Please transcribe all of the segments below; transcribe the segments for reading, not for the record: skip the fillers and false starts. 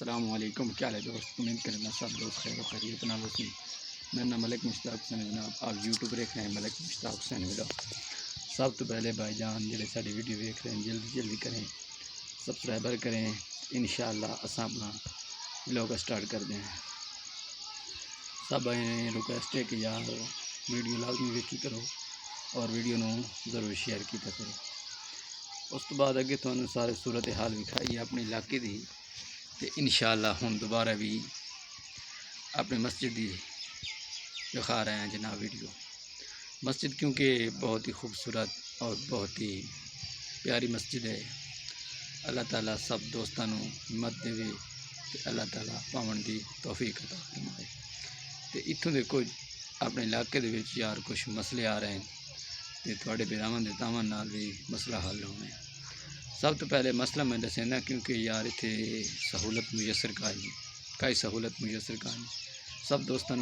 السلام علیکم، کیا ہے دوست؟ امید کرنا سب دوست خیر و خیریت نال ہوسن۔ میرا نام ملک مشتاق حسین جناب، آپ یوٹیوب دیکھ رہے ہیں ملک مشتاق حسین ولاگ۔ سب تو پہلے بھائی جان جڑے ساری ویڈیو دیکھ رہے ہیں جلدی کریں، سبسکرائبر کریں۔ انشاءاللہ اساں اپنا ولاگ سٹارٹ کر دیں۔ سب ریکویسٹ ہے کہ یار ویڈیو لازمی ویکھی کرو اور ویڈیو نو ضرور شیئر کیتا کرو۔ اس تو بعد اگے تھانوں سارے صورت حال وکھائی اپنے علاقے دی، تے انشاءاللہ ہن دوبارہ بھی اپنی مسجد دی دکھا رہے ہیں جناب ویڈیو۔ مسجد کیونکہ بہت ہی خوبصورت اور بہت ہی پیاری مسجد ہے۔ اللہ تعالیٰ سب دوستاں نوں ہمت دے تے اللہ تعالیٰ پاون دی توفیق عطا فرمائے۔ تے اتھوں دے کچھ اپنے علاقے دے وچ یار کچھ مسئلے آ رہے ہیں تے تواڈے براواں دے تاواں نال بھی مسئلہ حل ہونا ہے۔ سب تو پہلے مسئلہ میں دسینا کیونکہ یار اتنے سہولت میسر کائی سہولت میسر کانی۔ سب دوستوں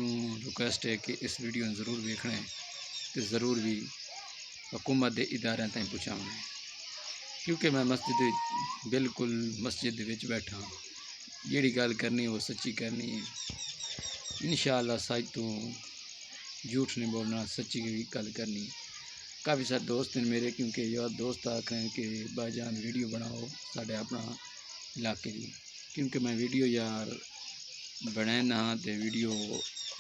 ریکویسٹ ہے کہ اس ویڈیو ضرور دیکھنا ہے تے ضرور بھی حکومت دے ادارے تائیں پہنچانا ہے، کیونکہ میں بالکل مسجد وچ بیٹھا ہوں۔ جیڑی گل کرنی وہ سچی کرنی ہے۔ انشاءاللہ سچ تو جھوٹ نہیں بولنا، سچی گل کرنی ہے۔ کافی سارے دوست ہیں میرے، کیونکہ یار دوست آکھ رہے ہیں کہ بھائی جان ویڈیو بناؤ ساڈے اپنا علاقے دی، کیونکہ میں ویڈیو یار بنانا تے ویڈیو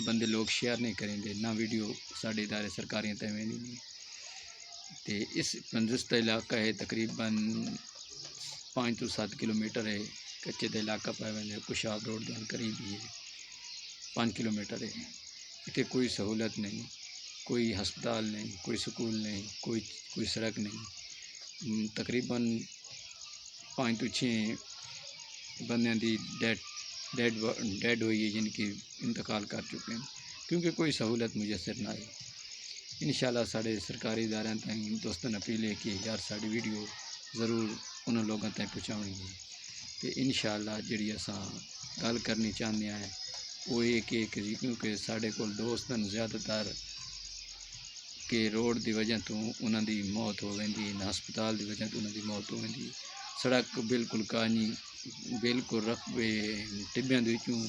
بندے لوگ شیئر نہیں کریں دے، نہ ویڈیو ساڈے ادارے سرکاریاں تے نہیں تے اس پنجستہ علاقہ ہے تقریباً 5 to 7 کلومیٹر ہے۔ کچے دے علاقہ پائے ہوئے کشاب روڈ دے قریب ہی ہے، 5 کلومیٹر ہے۔ اتنے کوئی سہولت نہیں، کوئی ہسپتال نہیں، کوئی سکول نہیں، کوئی سڑک نہیں۔ تقریباً 5 to 6 بندیاں دی ڈیڈ ہوئی ہے، جن کی انتقال کر چکے ہیں، کیونکہ کوئی سہولت میسر نہ آئی۔ انشاءاللہ سارے سرکاری ادارے تائیں دوستاں اپیل ہے کہ یار ساری ویڈیو ضرور انہوں لوگوں تائیں پہنچاؤں گی۔ تو انشاءاللہ جڑی اساں گل کرنی چاہتے ہیں وہ یہ کہ کیونکہ سارے کول دوستاں زیادہ تر کہ روڈ دی وجہ تو انہاں دی موت ہو ویندی، نہ ہسپتال دی وجہ تو انہاں دی موت ہو ویندی۔ سڑک بالکل کانی، بالکل رقبے ٹبیاں دے وچوں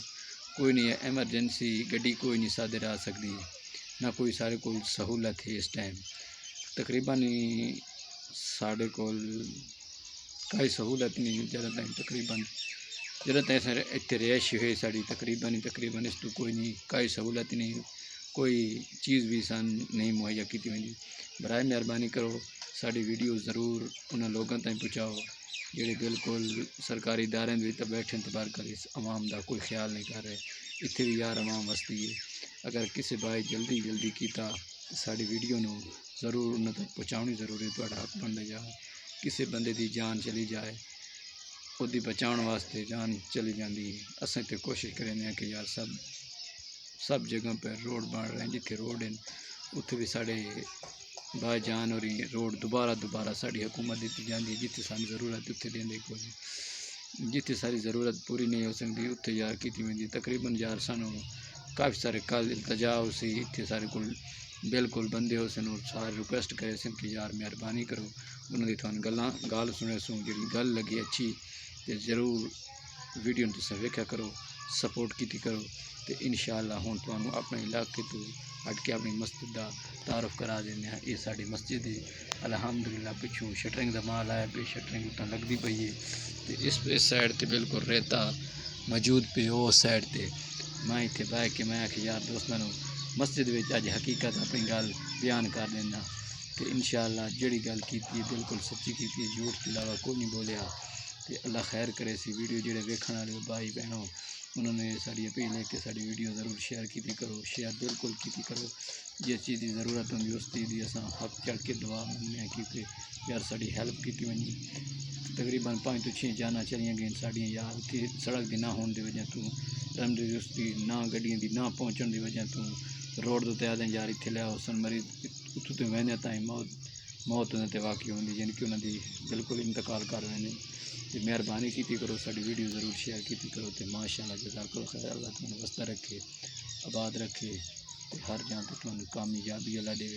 کوئی نہیں، ایمرجنسی گڈی کوئی نہیں سادے آ سکتی، نہ کوئی سارے کول سہولت ہے اس ٹائم۔ تقریباً سارے کول کوئی سہولت نہیں جدہ تائیں تقریباً اتنے رہائش ہوئے ساری تقریباً اس تو کوئی نہیں، کوئی سہولت نہیں، کوئی چیز بھی سان نہیں مہیا کیتی ہوئی۔ برائے مہربانی کرو ساری ویڈیو ضرور انہاں لوگوں تائیں پہنچاؤ جڑے بالکل سرکاری ادارے تے بیٹھے تبارک اس عوام دا کوئی خیال نہیں کر رہے۔ اتنے بھی یار عوام وستی ہے، اگر کسی بھائی جلدی کیتا ساری ویڈیو نو ضرور انہاں تک پہنچاؤنی ضروری، تہاڈا حق بندا جائے۔ کسی بندے دی جان چلی جائے وہ دی بچاؤن واسطے جان چلی جاندی ہے۔ اساں تے کوشش کریں کہ یار سب جگہ پہ روڈ بن رہے ہیں، جتھے روڈ ہیں اتھے بھی ساڑے بھائی جان اور روڈ دوبارہ ساری حکومت دیتی جاندی ہے۔ جتھے ساری ضرورت اتھے دیندے کوئی نہیں، جتھے ساری ضرورت پوری نہیں ہو سکتی اتھے یار کیتی ہوئی۔ تقریباً یار سانوں کافی سارے کل التجا ہو سی، اتھے سارے کول بالکل بندے ہو سن اور سارے ریکویسٹ کرے سن کہ یار مہربانی کرو انہوں دی تھان گال سنے سوں، جی گل لگی اچھی تے ضرور ویڈیو تساں ویکھیا کرو، سپورٹ کیتی کرو۔ تے انشاءاللہ ہن تانوں اپنے علاقے تو ہٹ کے اپنی مسجد دا تعارف کرا دینے ہیں۔ یہ ساری مسجد ہے، الحمدللہ پچھوں شٹرنگ دا مال آیا پہ، شٹرنگ اتنا لگتی پئی ہے تے اس سائڈ تے بالکل ریتا موجود پہ، وہ سائڈ تے میں اتنے بہ کے میں کہ یار دوستاں نوں مسجد وچ اج حقیقت اپنی گل بیان کر دینا کہ انشاءاللہ جڑی گل کیتی بالکل سچی کیتی، جھوٹ کے علاوہ کوئی نہیں بولیا۔ تے اللہ خیر کرے سی ویڈیو جڑے ویکھن والے بھائی بہنوں انہوں نے ساری اپیل ہے کہ ساری ویڈیو ضرور شیئر کیتی کرو، شیئر بالکل کیتی کرو۔ جس چیز کی ضرورت ہوندی اس چیز دی اساں حق چڑھ کے دعا منگنے ہیں، کیونکہ یار ساری ہیلپ کیتی ونی۔ تقریباً 5 to 6 جانا چلیاں گئیں ساڑیاں یار کہ سڑک دی نہ ہون دی وجہ تو، تندرستی نہ گڈیاں دی نہ پہنچن دی وجہ تو روڈ تو تے آدھے یار اتنے لے آؤ سن مریض اتوں تو وہنے تائیں موت انہاں تے واقع ہوندی، یعنی کہ انہاں دی بالکل انتقال کر رہے ہیں۔ تے مہربانی کیتی کرو ساری ویڈیو ضرور شیئر کیتی کرو تے ماشاءاللہ جزاک اللہ خیر، اللہ تمہیں وسطہ رکھے، آباد رکھے تے ہر جان تے تمہیں کامیابی اللہ دے۔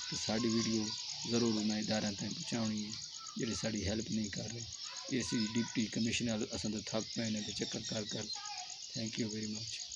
تے ساری ویڈیو ضرور انہاں ادارے تائیں پہنچاؤنی ہے جڑے ساری ہیلپ نہیں کر رہے۔ اے سی ڈپٹی کمشنر اساں تو تھک پے نے چکر کر تھینک یو ویری مچ.